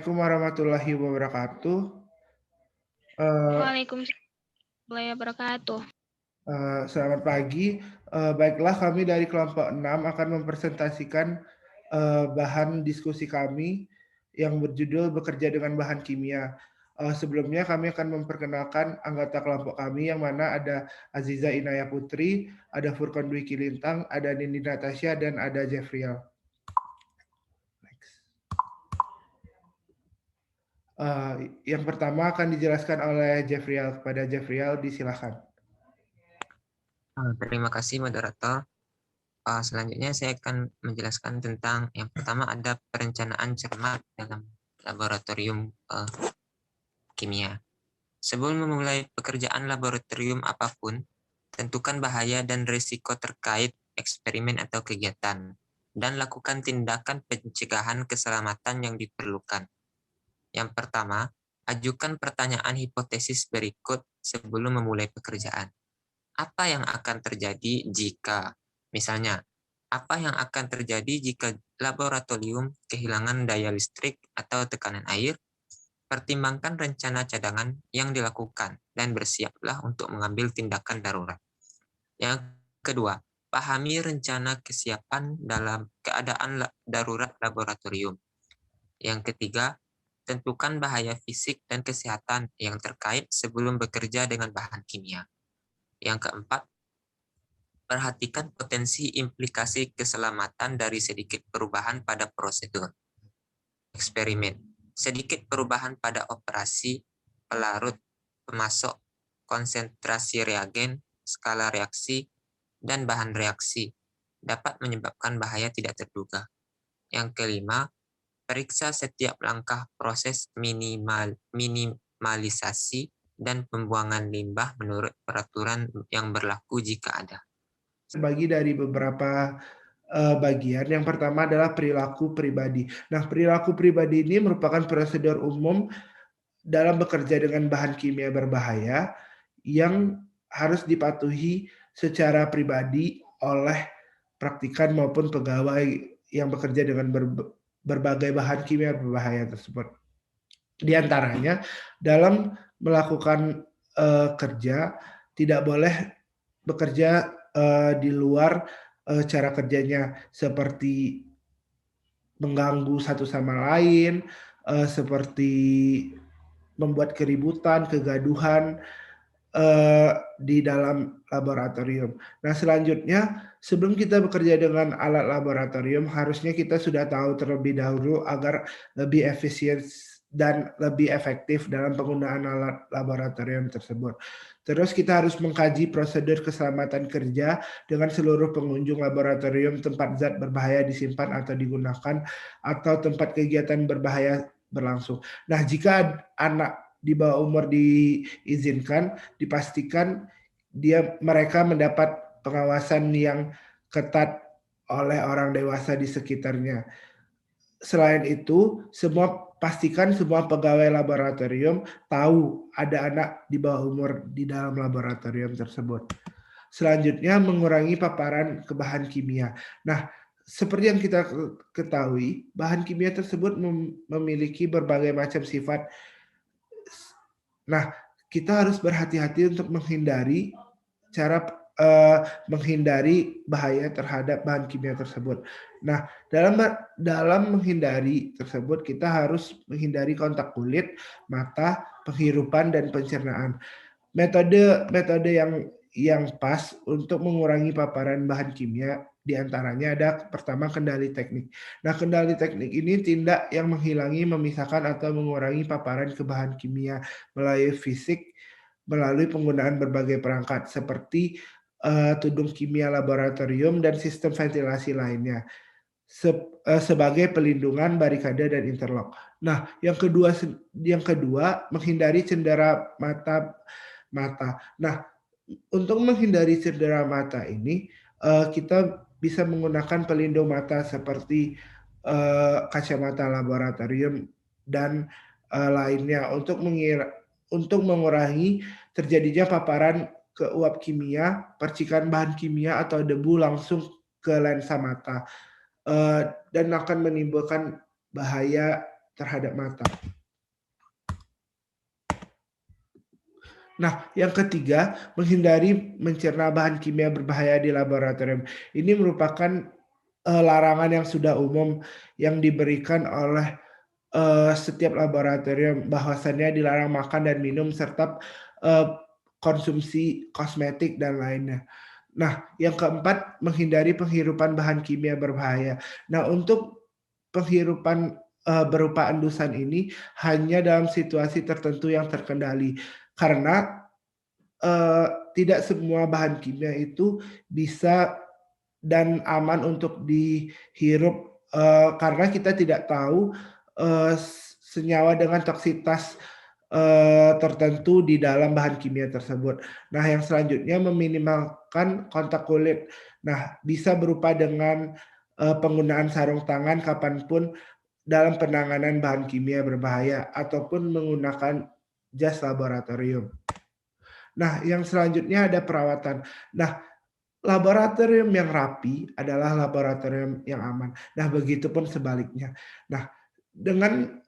Assalamualaikum warahmatullahi wabarakatuh. Waalaikumsalam warahmatullahi wabarakatuh. Selamat pagi. Baiklah, kami dari kelompok 6 akan mempresentasikan bahan diskusi kami yang berjudul Bekerja dengan Bahan Kimia. Sebelumnya kami akan memperkenalkan anggota kelompok kami yang mana ada Aziza Inaya Putri, ada Furkon Dwi Kilintang, ada Nindi Natasha, dan ada Jeffriel. Yang pertama akan dijelaskan oleh Jeffriel. Kepada Jeffriel, disilakan. Terima kasih moderator. Selanjutnya saya akan menjelaskan tentang yang pertama ada perencanaan cermat dalam laboratorium kimia. Sebelum memulai pekerjaan laboratorium apapun, tentukan bahaya dan risiko terkait eksperimen atau kegiatan, dan lakukan tindakan pencegahan keselamatan yang diperlukan. Yang pertama, ajukan pertanyaan hipotesis berikut sebelum memulai pekerjaan. Apa yang akan terjadi jika, misalnya, apa yang akan terjadi jika laboratorium kehilangan daya listrik atau tekanan air? Pertimbangkan rencana cadangan yang dilakukan dan bersiaplah untuk mengambil tindakan darurat. Yang kedua, pahami rencana kesiapan dalam keadaan darurat laboratorium. Yang ketiga, tentukan bahaya fisik dan kesehatan yang terkait sebelum bekerja dengan bahan kimia. Yang keempat, perhatikan potensi implikasi keselamatan dari sedikit perubahan pada prosedur eksperimen. Sedikit perubahan pada operasi, pelarut, pemasok, konsentrasi reagen, skala reaksi, dan bahan reaksi dapat menyebabkan bahaya tidak terduga. Yang kelima, periksa setiap langkah proses minimalisasi dan pembuangan limbah menurut peraturan yang berlaku jika ada. Terbagi dari beberapa bagian. Yang pertama adalah perilaku pribadi. Nah, perilaku pribadi ini merupakan prosedur umum dalam bekerja dengan bahan kimia berbahaya yang harus dipatuhi secara pribadi oleh praktikan maupun pegawai yang bekerja dengan berbagai bahan kimia berbahaya tersebut. Di antaranya, dalam melakukan kerja, tidak boleh bekerja di luar cara kerjanya, seperti mengganggu satu sama lain, seperti membuat keributan, kegaduhan di dalam laboratorium. Nah, selanjutnya, sebelum kita bekerja dengan alat laboratorium, harusnya kita sudah tahu terlebih dahulu agar lebih efisien dan lebih efektif dalam penggunaan alat laboratorium tersebut. Terus kita harus mengkaji prosedur keselamatan kerja dengan seluruh pengunjung laboratorium, tempat zat berbahaya disimpan atau digunakan, atau tempat kegiatan berbahaya berlangsung. Nah, jika anak di bawah umur diizinkan, dipastikan mereka mendapat pengawasan yang ketat oleh orang dewasa di sekitarnya. Selain itu, pastikan semua pegawai laboratorium tahu ada anak di bawah umur di dalam laboratorium tersebut. Selanjutnya, mengurangi paparan ke bahan kimia. Nah, seperti yang kita ketahui, bahan kimia tersebut memiliki berbagai macam sifat. Nah, kita harus berhati-hati untuk menghindari bahaya terhadap bahan kimia tersebut. Nah, dalam menghindari tersebut, kita harus menghindari kontak kulit, mata, penghirupan, dan pencernaan. Metode yang pas untuk mengurangi paparan bahan kimia diantaranya ada pertama kendali teknik. Nah, kendali teknik ini tindak yang menghilangi, memisahkan, atau mengurangi paparan ke bahan kimia melalui fisik, melalui penggunaan berbagai perangkat seperti tudung kimia laboratorium dan sistem ventilasi lainnya sebagai pelindungan barikade dan interlock. Nah, yang kedua menghindari cedera mata. Nah, untuk menghindari cedera mata ini kita bisa menggunakan pelindung mata seperti kacamata laboratorium dan lainnya untuk mengurangi terjadinya paparan ke uap kimia, percikan bahan kimia, atau debu langsung ke lensa mata dan akan menimbulkan bahaya terhadap mata. Nah, yang ketiga, menghindari mencerna bahan kimia berbahaya di laboratorium. Ini merupakan larangan yang sudah umum yang diberikan oleh setiap laboratorium, bahwasannya dilarang makan dan minum serta konsumsi kosmetik dan lainnya. Nah, yang keempat, menghindari penghirupan bahan kimia berbahaya. Nah, untuk penghirupan berupa endusan ini hanya dalam situasi tertentu yang terkendali, karena tidak semua bahan kimia itu bisa dan aman untuk dihirup, karena kita tidak tahu senyawa dengan toksitas tertentu di dalam bahan kimia tersebut. Nah, yang selanjutnya meminimalkan kontak kulit. Nah, bisa berupa dengan penggunaan sarung tangan kapanpun dalam penanganan bahan kimia berbahaya ataupun menggunakan jas laboratorium. Nah, yang selanjutnya ada perawatan. Nah, laboratorium yang rapi adalah laboratorium yang aman. Nah, begitupun sebaliknya. Nah, dengan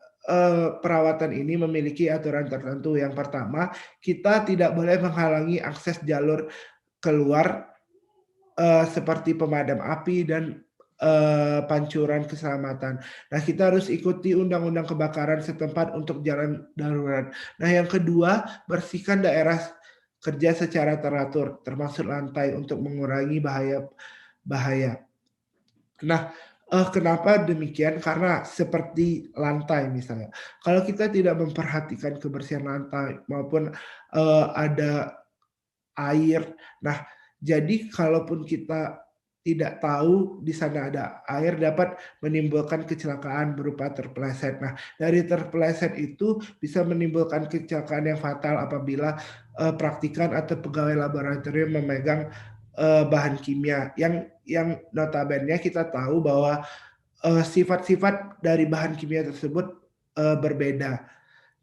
perawatan ini memiliki aturan tertentu. Yang pertama, kita tidak boleh menghalangi akses jalur keluar seperti pemadam api dan pancuran keselamatan. Nah, kita harus ikuti undang-undang kebakaran setempat untuk jalan darurat. Nah, yang kedua, bersihkan daerah kerja secara teratur, termasuk lantai untuk mengurangi bahaya. Nah, kenapa demikian? Karena seperti lantai misalnya, kalau kita tidak memperhatikan kebersihan lantai maupun ada air, nah jadi kalaupun kita tidak tahu di sana ada air dapat menimbulkan kecelakaan berupa terpeleset. Nah, dari terpeleset itu bisa menimbulkan kecelakaan yang fatal apabila praktikan atau pegawai laboratorium memegang bahan kimia yang notabene kita tahu bahwa sifat-sifat dari bahan kimia tersebut berbeda.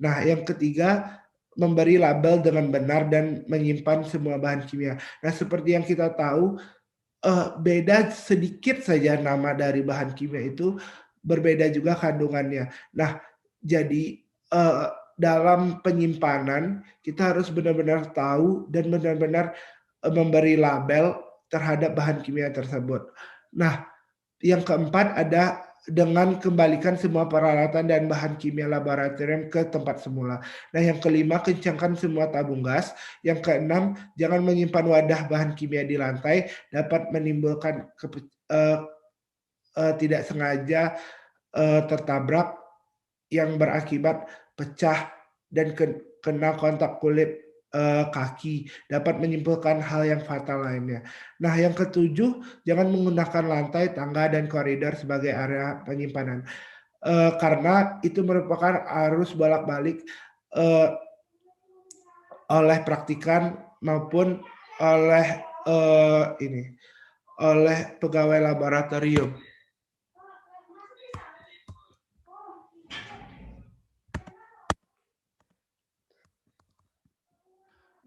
Nah, yang ketiga, memberi label dengan benar dan menyimpan semua bahan kimia. Nah, seperti yang kita tahu, beda sedikit saja nama dari bahan kimia itu, berbeda juga kandungannya. Nah, jadi dalam penyimpanan kita harus benar-benar tahu dan benar-benar memberi label terhadap bahan kimia tersebut. Nah, yang keempat ada dengan kembalikan semua peralatan dan bahan kimia laboratorium ke tempat semula. Nah, yang kelima, kencangkan semua tabung gas. Yang keenam, jangan menyimpan wadah bahan kimia di lantai, dapat menimbulkan tidak sengaja tertabrak yang berakibat pecah dan kena kontak kulit kaki, dapat menyimpulkan hal yang fatal lainnya. Nah, yang ketujuh, jangan menggunakan lantai, tangga, dan koridor sebagai area penyimpanan. Karena itu merupakan arus bolak-balik oleh praktikan maupun oleh oleh pegawai laboratorium.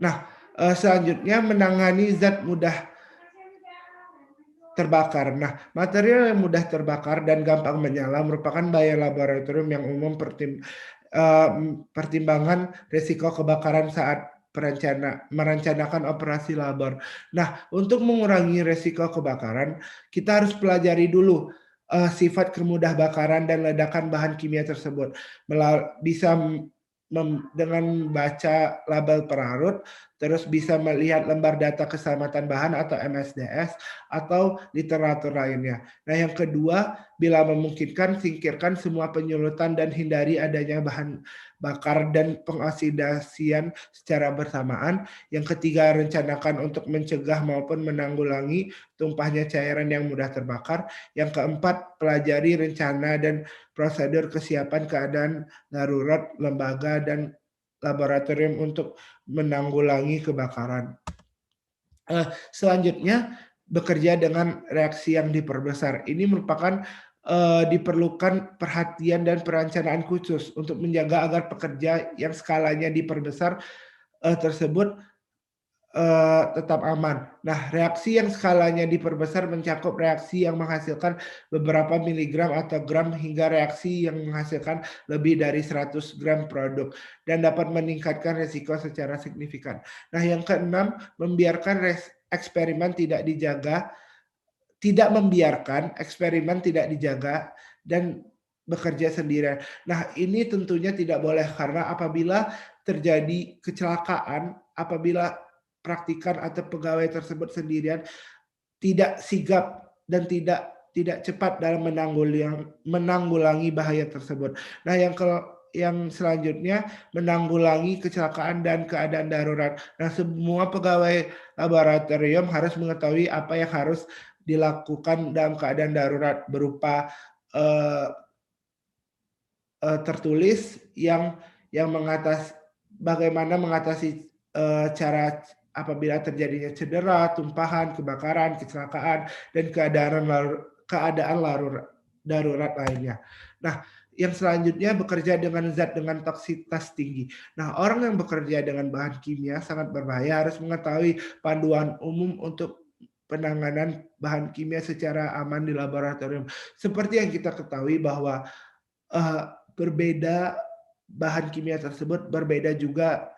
Nah, selanjutnya menangani zat mudah terbakar. Nah, material yang mudah terbakar dan gampang menyala merupakan bahaya laboratorium yang umum pertimbangan risiko kebakaran saat merencanakan operasi labor. Nah, untuk mengurangi risiko kebakaran, kita harus pelajari dulu sifat kemudah bakaran dan ledakan bahan kimia tersebut. Bisa dengan baca label perarut, terus bisa melihat lembar data keselamatan bahan atau MSDS atau literatur lainnya. Nah, yang kedua, bila memungkinkan singkirkan semua penyulutan dan hindari adanya bahan bakar dan pengoksidasian secara bersamaan. Yang ketiga, rencanakan untuk mencegah maupun menanggulangi tumpahnya cairan yang mudah terbakar. Yang keempat, pelajari rencana dan prosedur kesiapan keadaan darurat lembaga dan laboratorium untuk menanggulangi kebakaran. Selanjutnya, bekerja dengan reaksi yang diperbesar. Ini merupakan diperlukan perhatian dan perencanaan khusus untuk menjaga agar pekerja yang skalanya diperbesar tersebut tetap aman. Nah, reaksi yang skalanya diperbesar mencakup reaksi yang menghasilkan beberapa miligram atau gram hingga reaksi yang menghasilkan lebih dari 100 gram produk dan dapat meningkatkan risiko secara signifikan. Nah, yang keenam, tidak membiarkan eksperimen tidak dijaga dan bekerja sendirian. Nah, ini tentunya tidak boleh karena apabila terjadi kecelakaan, apabila praktikan atau pegawai tersebut sendirian tidak sigap dan tidak cepat dalam menanggulangi bahaya tersebut. Nah, yang selanjutnya menanggulangi kecelakaan dan keadaan darurat. Nah, semua pegawai laboratorium harus mengetahui apa yang harus dilakukan dalam keadaan darurat berupa tertulis yang bagaimana mengatasi cara apabila terjadinya cedera, tumpahan, kebakaran, kecelakaan, dan keadaan darurat lainnya. Nah, yang selanjutnya bekerja dengan zat dengan toksitas tinggi. Nah, orang yang bekerja dengan bahan kimia sangat berbahaya harus mengetahui panduan umum untuk penanganan bahan kimia secara aman di laboratorium. Seperti yang kita ketahui bahwa berbeda bahan kimia tersebut, berbeda juga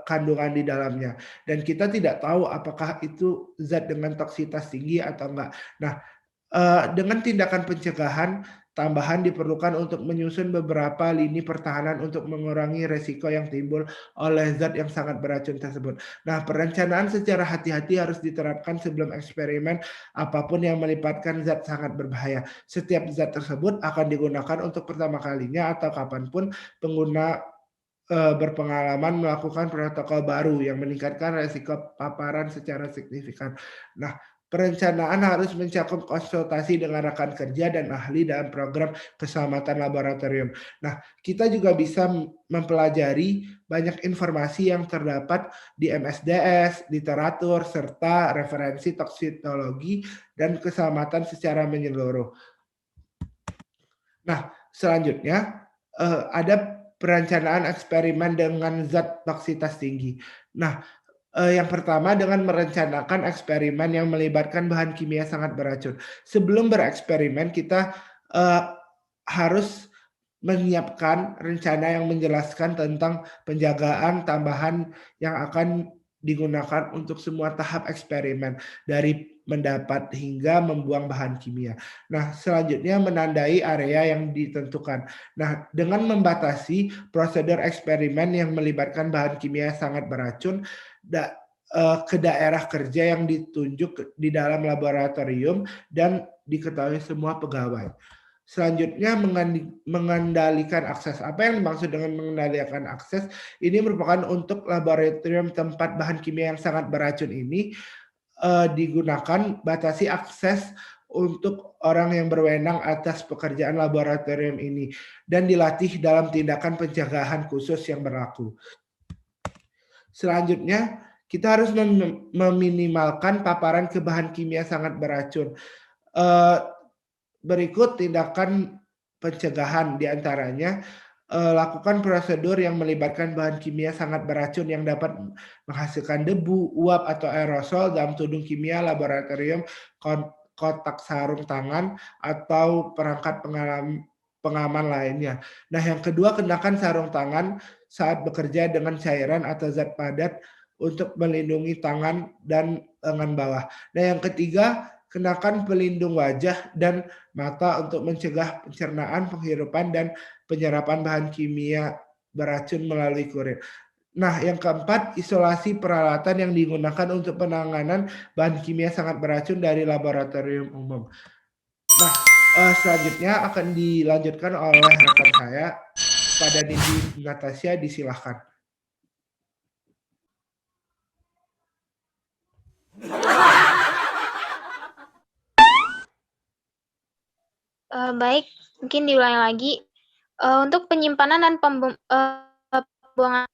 kandungan di dalamnya, dan kita tidak tahu apakah itu zat dengan toksitas tinggi atau enggak. Nah, dengan tindakan pencegahan tambahan diperlukan untuk menyusun beberapa lini pertahanan untuk mengurangi resiko yang timbul oleh zat yang sangat beracun tersebut. Nah, perencanaan secara hati-hati harus diterapkan sebelum eksperimen apapun yang melibatkan zat sangat berbahaya. Setiap zat tersebut akan digunakan untuk pertama kalinya atau kapanpun pengguna berpengalaman melakukan protokol baru yang meningkatkan resiko paparan secara signifikan. Nah, perencanaan harus mencakup konsultasi dengan rekan kerja dan ahli dalam program keselamatan laboratorium. Nah, kita juga bisa mempelajari banyak informasi yang terdapat di MSDS, literatur, serta referensi toksikologi dan keselamatan secara menyeluruh. Nah, selanjutnya ada perencanaan eksperimen dengan zat toksitas tinggi. Nah, yang pertama dengan merencanakan eksperimen yang melibatkan bahan kimia sangat beracun. Sebelum bereksperimen kita harus menyiapkan rencana yang menjelaskan tentang penjagaan tambahan yang akan digunakan untuk semua tahap eksperimen dari mendapat hingga membuang bahan kimia. Nah, selanjutnya menandai area yang ditentukan. Nah, dengan membatasi prosedur eksperimen yang melibatkan bahan kimia sangat beracun ke daerah kerja yang ditunjuk di dalam laboratorium dan diketahui semua pegawai. Selanjutnya mengendalikan akses. Apa yang dimaksud dengan mengendalikan akses? Ini merupakan untuk laboratorium tempat bahan kimia yang sangat beracun ini digunakan batasi akses untuk orang yang berwenang atas pekerjaan laboratorium ini dan dilatih dalam tindakan pencegahan khusus yang berlaku. Selanjutnya, kita harus meminimalkan paparan ke bahan kimia sangat beracun. Berikut tindakan pencegahan diantaranya lakukan prosedur yang melibatkan bahan kimia sangat beracun yang dapat menghasilkan debu, uap atau aerosol dalam tudung kimia laboratorium, kotak sarung tangan atau perangkat pengaman lainnya. Nah, yang kedua, kenakan sarung tangan saat bekerja dengan cairan atau zat padat untuk melindungi tangan dan lengan bawah. Nah, yang ketiga, kenakan pelindung wajah dan mata untuk mencegah pencernaan, penghirupan, dan penyerapan bahan kimia beracun melalui kurir. Nah, yang keempat, isolasi peralatan yang digunakan untuk penanganan bahan kimia sangat beracun dari laboratorium umum. Nah, selanjutnya akan dilanjutkan oleh rekan saya, pada Nindi Natasha, disilahkan. Baik, mungkin diulangi lagi. Untuk penyimpanan dan pembuangan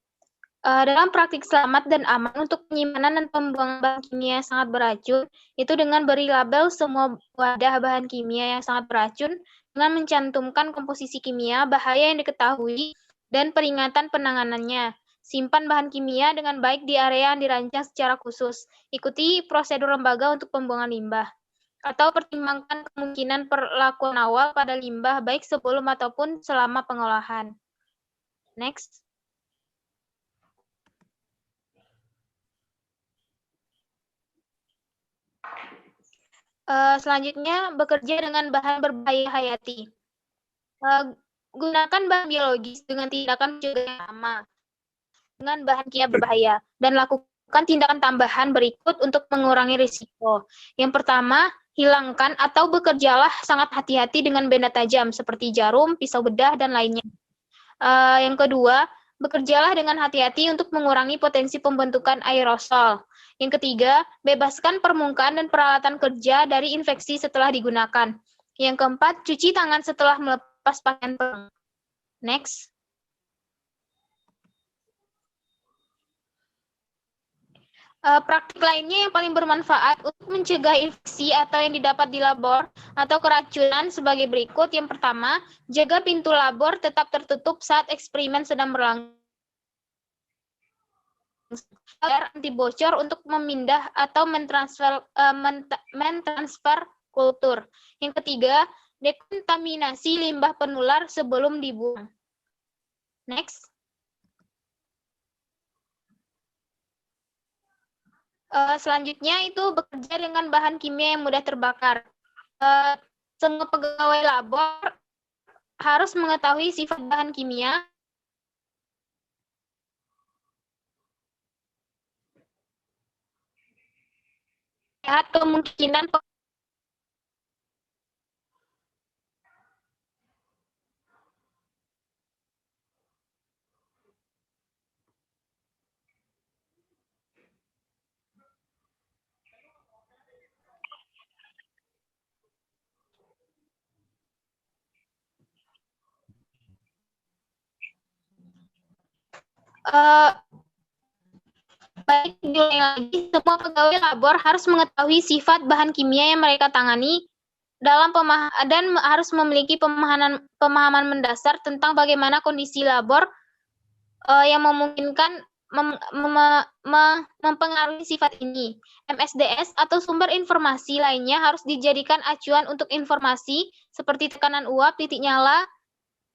dalam praktik selamat dan aman untuk penyimpanan dan pembuangan bahan kimia yang sangat beracun, itu dengan beri label semua wadah bahan kimia yang sangat beracun dengan mencantumkan komposisi kimia, bahaya yang diketahui, dan peringatan penanganannya. Simpan bahan kimia dengan baik di area yang dirancang secara khusus. Ikuti prosedur lembaga untuk pembuangan limbah. Atau pertimbangkan kemungkinan perlakuan awal pada limbah baik sebelum ataupun selama pengolahan. Next. Selanjutnya, bekerja dengan bahan berbahaya hayati. Gunakan bahan biologis dengan tindakan mencegah yang sama dengan bahan kimia berbahaya dan lakukan tindakan tambahan berikut untuk mengurangi risiko. Yang pertama, hilangkan atau bekerjalah sangat hati-hati dengan benda tajam seperti jarum, pisau bedah, dan lainnya. Yang kedua, bekerjalah dengan hati-hati untuk mengurangi potensi pembentukan aerosol. Yang ketiga, bebaskan permukaan dan peralatan kerja dari infeksi setelah digunakan. Yang keempat, cuci tangan setelah melepas pakaian perang. Next. Praktik lainnya yang paling bermanfaat untuk mencegah infeksi atau yang didapat di labor atau keracunan sebagai berikut. Yang pertama, jaga pintu labor tetap tertutup saat eksperimen sedang berlangsung agar anti bocor untuk memindah atau mentransfer kultur. Yang ketiga, dekontaminasi limbah penular sebelum dibuang. Next. Selanjutnya itu bekerja dengan bahan kimia yang mudah terbakar. Semua pegawai labor harus mengetahui sifat bahan kimia lihat kemungkinan baik diulangi lagi, semua pegawai labor harus mengetahui sifat bahan kimia yang mereka tangani dan harus memiliki pemahaman mendasar tentang bagaimana kondisi labor yang memungkinkan mempengaruhi sifat ini. MSDS atau sumber informasi lainnya harus dijadikan acuan untuk informasi seperti tekanan uap, titik nyala,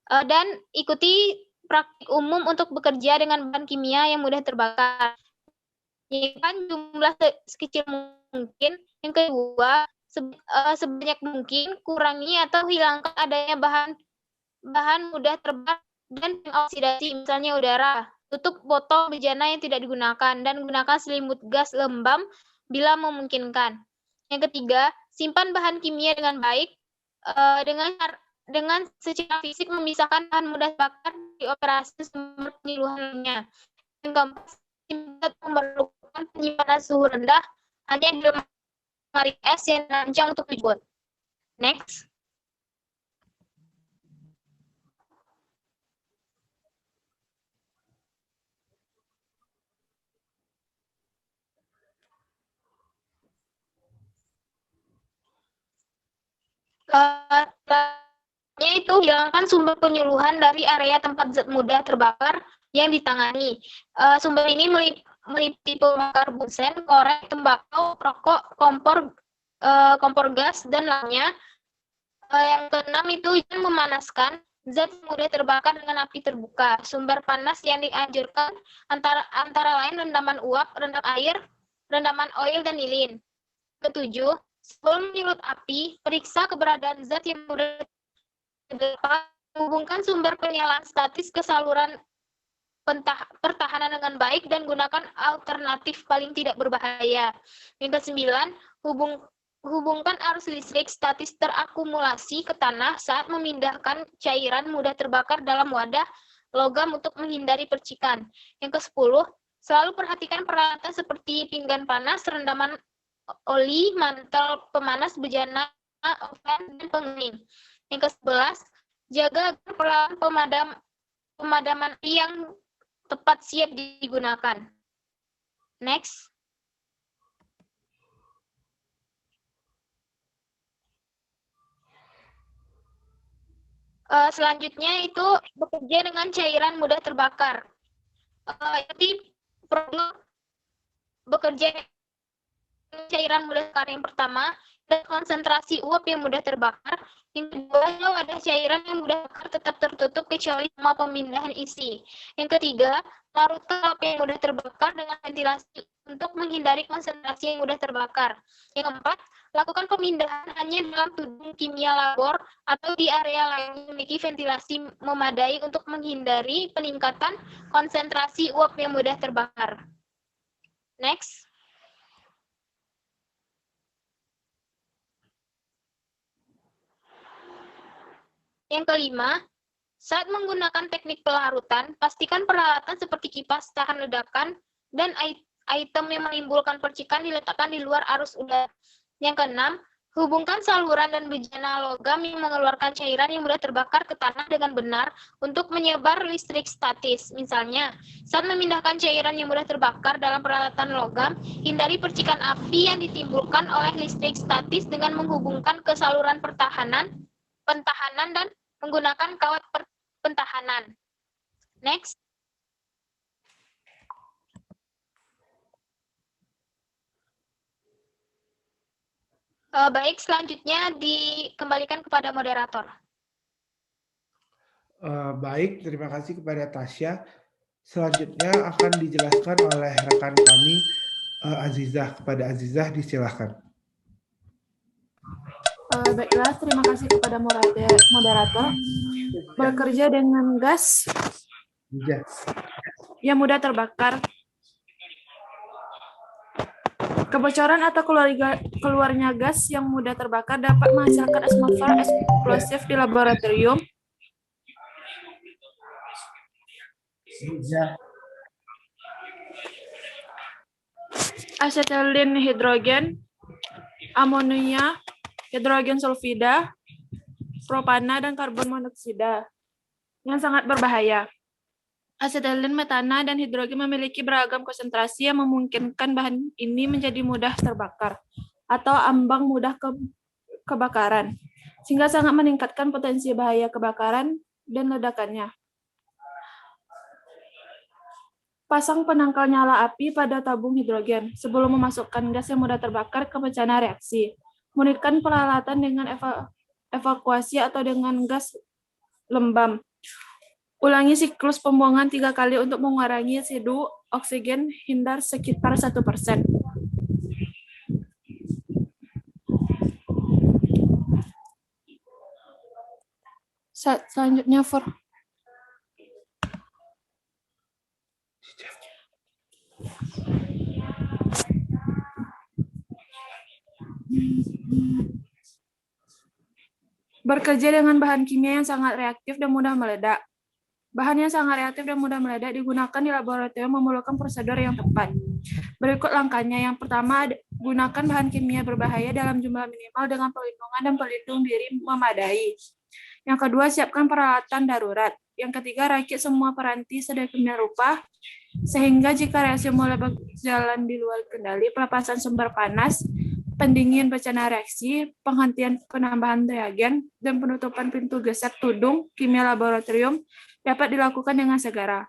dan ikuti praktik umum untuk bekerja dengan bahan kimia yang mudah terbakar. Kan jumlah sekecil mungkin. Yang kedua, sebanyak mungkin kurangi atau hilangkan adanya bahan mudah terbakar dan oksidasi, misalnya udara. Tutup botol bejana yang tidak digunakan dan gunakan selimut gas lembab bila memungkinkan. Yang ketiga, simpan bahan kimia dengan baik dengan secara fisik memisahkan bahan mudah terbakar di operasi sumber penyiluhannya. Yang keempat, memerlukan penyimpanan suhu rendah hanya di lemari es yang dirancang untuk tujuan. Next. Yaitu hilangkan sumber penyuluhan dari area tempat zat mudah terbakar yang ditangani. Sumber ini meliputi pembakar bunsen, korek, tembakau, rokok, kompor gas, dan lainnya. Yang keenam itu memanaskan zat mudah terbakar dengan api terbuka. Sumber panas yang dianjurkan antara lain rendaman uap, rendam air, rendaman oil, dan lilin. Ketujuh, sebelum menyulut api, periksa keberadaan zat yang mudah terbakar. Hubungkan sumber penyalaan statis ke saluran pertahanan dengan baik dan gunakan alternatif paling tidak berbahaya. Yang kesembilan, hubungkan arus listrik statis terakumulasi ke tanah saat memindahkan cairan mudah terbakar dalam wadah logam untuk menghindari percikan. Yang ke-10, selalu perhatikan peralatan seperti pinggan panas, rendaman oli, mantel pemanas, bejana, oven, dan pengering. Yang ke-11, jaga agar peralatan pemadaman yang tepat siap digunakan. Next. Selanjutnya itu bekerja dengan cairan mudah terbakar. Jadi perlu bekerja cairan mudah terbakar yang pertama, dan konsentrasi uap yang mudah terbakar. Yang kedua, kalau ada cairan yang mudah terbakar tetap tertutup kecuali sama pemindahan isi. Yang ketiga, larutkan uap yang mudah terbakar dengan ventilasi untuk menghindari konsentrasi yang mudah terbakar. Yang keempat, lakukan pemindahan hanya dalam tudung kimia labor atau di area lain yang memiliki ventilasi memadai untuk menghindari peningkatan konsentrasi uap yang mudah terbakar. Next. Yang kelima, saat menggunakan teknik pelarutan, pastikan peralatan seperti kipas tahan ledakan dan item yang menimbulkan percikan diletakkan di luar arus udara. Yang keenam, hubungkan saluran dan bejana logam yang mengeluarkan cairan yang mudah terbakar ke tanah dengan benar untuk menyebar listrik statis. Misalnya, saat memindahkan cairan yang mudah terbakar dalam peralatan logam, hindari percikan api yang ditimbulkan oleh listrik statis dengan menghubungkan ke saluran pentahanan dan menggunakan kawat pentahanan. Next. Baik, selanjutnya dikembalikan kepada moderator. Baik, terima kasih kepada Tasya. Selanjutnya akan dijelaskan oleh rekan kami, Azizah. Kepada Azizah, disilahkan. Baiklah, terima kasih kepada moderator. Bekerja dengan gas yang mudah terbakar. Kebocoran atau keluarnya gas yang mudah terbakar dapat menghasilkan atmosfer eksplosif di laboratorium. Asetilin hidrogen, amonia, hidrogen sulfida, propana, dan karbon monoksida yang sangat berbahaya. Asetilin, metana, dan hidrogen memiliki beragam konsentrasi yang memungkinkan bahan ini menjadi mudah terbakar atau ambang mudah kebakaran, sehingga sangat meningkatkan potensi bahaya kebakaran dan ledakannya. Pasang penangkal nyala api pada tabung hidrogen sebelum memasukkan gas yang mudah terbakar ke bencana reaksi. Menggunakan peralatan dengan evakuasi atau dengan gas lembam. Ulangi siklus pembuangan 3 kali untuk mengurangi residu oksigen hindar sekitar 1%. Selanjutnya, For. Bekerja dengan bahan kimia yang sangat reaktif dan mudah meledak. Bahan yang sangat reaktif dan mudah meledak digunakan di laboratorium memerlukan prosedur yang tepat. Berikut langkahnya. Yang pertama, gunakan bahan kimia berbahaya dalam jumlah minimal dengan perlindungan dan pelindung diri memadai. Yang kedua, siapkan peralatan darurat. Yang ketiga, rakit semua peranti sedemikian rupa sehingga jika reaksi mulai berjalan di luar kendali, pelepasan sumber panas, pendingin bencana reaksi, penghentian penambahan reagen, dan penutupan pintu geser tudung kimia laboratorium dapat dilakukan dengan segera.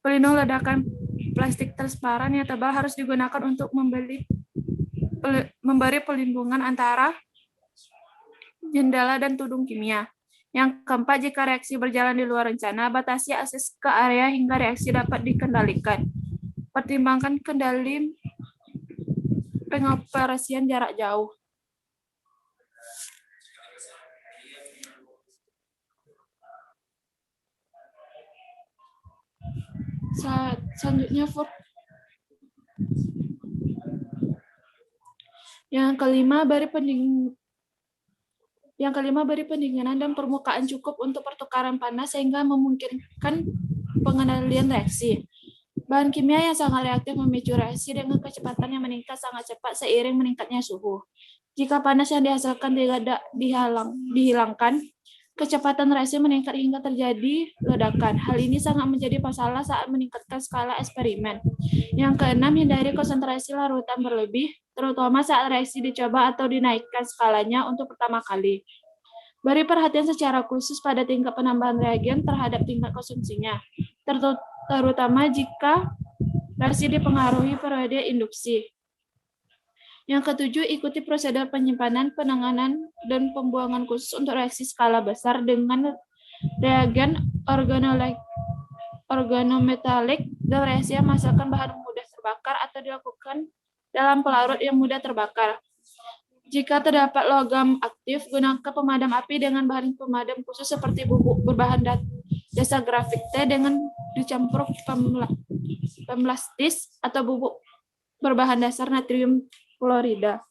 Pelindung ledakan plastik transparan yang tebal harus digunakan untuk memberi perlindungan antara jendela dan tudung kimia. Yang keempat, jika reaksi berjalan di luar rencana, batasi akses ke area hingga reaksi dapat dikendalikan. Pertimbangkan kendali pengoperasian jarak jauh. Selanjutnya, For. Yang kelima, beri pendinginan dan permukaan cukup untuk pertukaran panas sehingga memungkinkan pengendalian reaksi. Bahan kimia yang sangat reaktif memicu reaksi dengan kecepatan yang meningkat sangat cepat seiring meningkatnya suhu. Jika panas yang dihasilkan tidak dihilangkan, kecepatan reaksi meningkat hingga terjadi ledakan. Hal ini sangat menjadi masalah saat meningkatkan skala eksperimen. Yang keenam, hindari konsentrasi larutan berlebih, terutama saat reaksi dicoba atau dinaikkan skalanya untuk pertama kali. Beri perhatian secara khusus pada tingkat penambahan reagen terhadap tingkat konsumsinya, terutama jika reaksi dipengaruhi periode induksi. Yang ketujuh, ikuti prosedur penyimpanan, penanganan, dan pembuangan khusus untuk reaksi skala besar dengan reagen organometalik dan reaksi yang menghasilkan bahan mudah terbakar atau dilakukan dalam pelarut yang mudah terbakar. Jika terdapat logam aktif, gunakan pemadam api dengan bahan pemadam khusus seperti bubuk berbahan dasar grafit T dengan dicampur pemlastis atau bubuk berbahan dasar natrium klorida.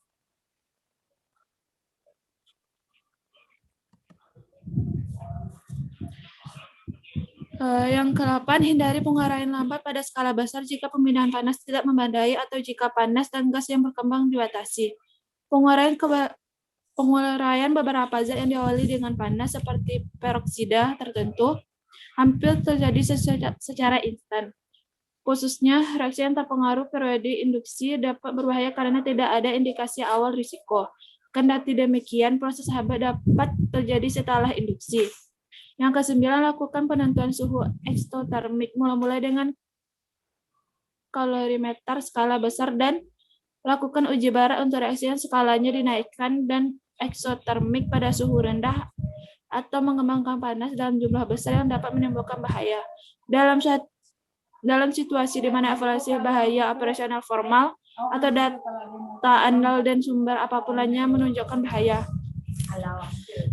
Yang ke-8, hindari penguraian lambat pada skala besar jika pemindahan panas tidak memadai atau jika panas dan gas yang berkembang dibatasi. Penguraian beberapa zat yang diawali dengan panas seperti peroksida tertentu hampir terjadi secara instan. Khususnya, reaksi yang terpengaruh periode induksi dapat berbahaya karena tidak ada indikasi awal risiko. Kendati demikian, proses HB dapat terjadi setelah induksi. Yang ke-9, lakukan penentuan suhu eksotermik mulai dengan kalorimeter skala besar dan lakukan uji bara untuk reaksi yang skalanya dinaikkan dan eksotermik pada suhu rendah atau mengembangkan panas dalam jumlah besar yang dapat menimbulkan bahaya. Dalam situasi di mana evaluasi bahaya operasional formal atau data andal dan sumber apapun lainnya menunjukkan bahaya.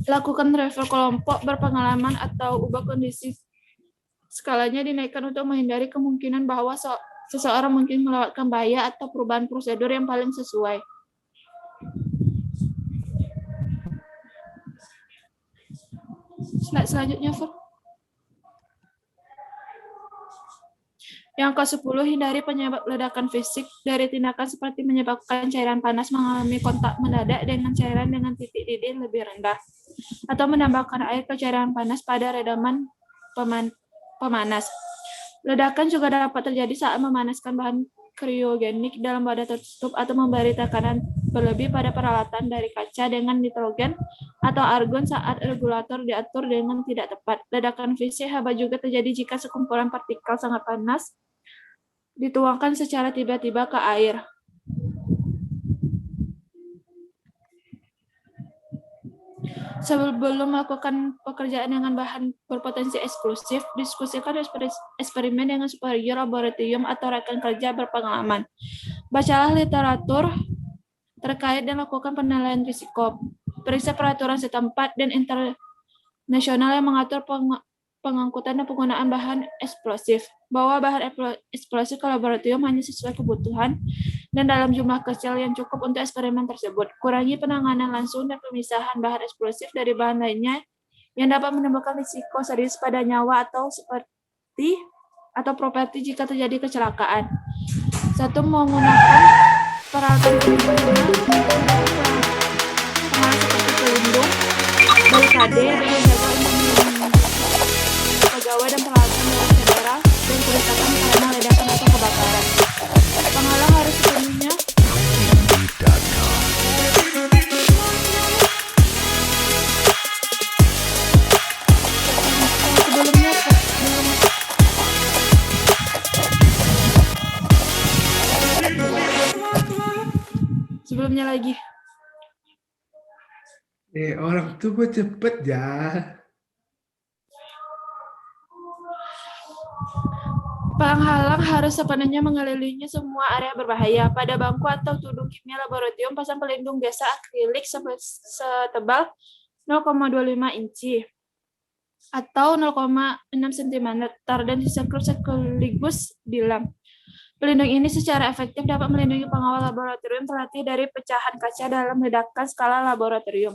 Lakukan review kelompok berpengalaman atau ubah kondisi skalanya dinaikkan untuk menghindari kemungkinan bahwa seseorang mungkin melewatkan bahaya atau perubahan prosedur yang paling sesuai. Slide selanjutnya, Fur. Yang ke-10, hindari penyebab ledakan fisik dari tindakan seperti menyebabkan cairan panas mengalami kontak mendadak dengan cairan dengan titik didih lebih rendah, atau menambahkan air ke cairan panas pada redaman pemanas. Ledakan juga dapat terjadi saat memanaskan bahan kriogenik dalam wadah tertutup atau memberi tekanan berlebih pada peralatan dari kaca dengan nitrogen atau argon saat regulator diatur dengan tidak tepat. Ledakan fisik HB juga terjadi jika sekumpulan partikel sangat panas dituangkan secara tiba-tiba ke air. Sebelum melakukan pekerjaan dengan bahan berpotensi eksplosif, diskusikan eksperimen dengan superior laboratorium atau rekan kerja berpengalaman. Bacalah literatur terkait dan lakukan penilaian risiko. Periksa peraturan setempat dan internasional yang mengatur pengangkutan dan penggunaan bahan eksplosif. Bawa bahan eksplosif ke laboratorium hanya sesuai kebutuhan dan dalam jumlah kecil yang cukup untuk eksperimen tersebut. Kurangi penanganan langsung dan pemisahan bahan eksplosif dari bahan lainnya yang dapat menimbulkan risiko serius pada nyawa atau properti jika terjadi kecelakaan. 1. Menggunakan peralatan pengamanan seperti pelindung, barikade, dan menjaga pegawai dan peralatan dalam saudara dan kerusakan karena ledakan atau kebakaran. Penghalang harus sepenuhnya sebelumnya lagi. Orang tua cepet ya. Penghalang harus sepenuhnya mengelilingi semua area berbahaya. Pada bangku atau tudung kimia laboratorium, pasang pelindung biasa akrilik setebal 0,25 inci atau 0,6 cm dan disekrup sekaligus dilem. Pelindung ini secara efektif dapat melindungi pengawal laboratorium terlatih dari pecahan kaca dalam ledakan skala laboratorium.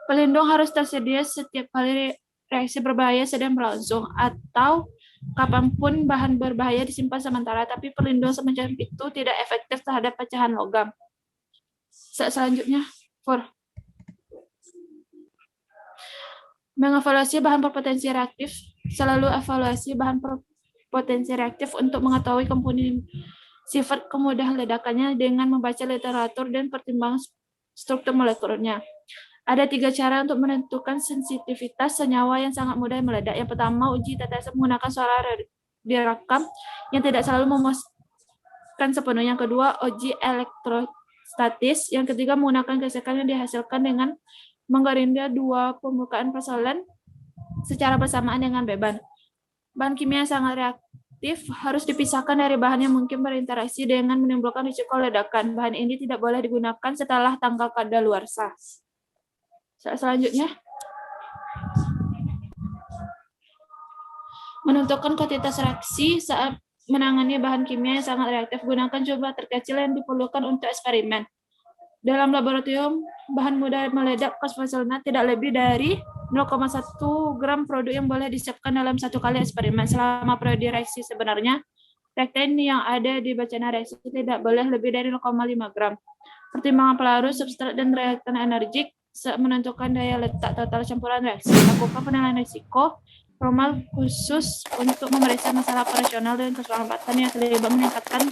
Pelindung harus tersedia setiap kali reaksi berbahaya sedang berlangsung atau kapanpun bahan berbahaya disimpan sementara, tapi pelindung semacam itu tidak efektif terhadap pecahan logam. Selanjutnya, mengevaluasi bahan berpotensi reaktif. Selalu evaluasi bahan berpotensi reaktif untuk mengetahui komponen sifat kemudahan ledakannya dengan membaca literatur dan pertimbangan struktur molekulnya. Ada 3 cara untuk menentukan sensitivitas senyawa yang sangat mudah meledak. Yang pertama, uji tetesan menggunakan suara direkam yang tidak selalu memuaskan sepenuhnya. Yang kedua, uji elektrostatis. Yang ketiga, menggunakan gesekan yang dihasilkan dengan menggerinda dua permukaan persoalan secara bersamaan dengan beban. Bahan kimia yang sangat reaktif harus dipisahkan dari bahan yang mungkin berinteraksi dengan menimbulkan risiko ledakan. Bahan ini tidak boleh digunakan setelah tanggal kadaluarsa. Selanjutnya, menentukan kuantitas reaksi saat menangani bahan kimia yang sangat reaktif. Gunakan jumlah terkecil yang diperlukan untuk eksperimen. Dalam laboratorium, bahan mudah meledak fosfosilnat tidak lebih dari 0,1 gram produk yang boleh disiapkan dalam satu kali eksperimen. Selama periode reaksi sebenarnya, reaktan yang ada di bacaan reaksi tidak boleh lebih dari 0,5 gram. Pertimbangan pelarut, substrat, dan reaktan energik saat menentukan daya letak total campuran reaksi. Lakukan penilaian risiko formal khusus untuk memeriksa masalah operasional dan keselamatan yang terlibat meningkatkan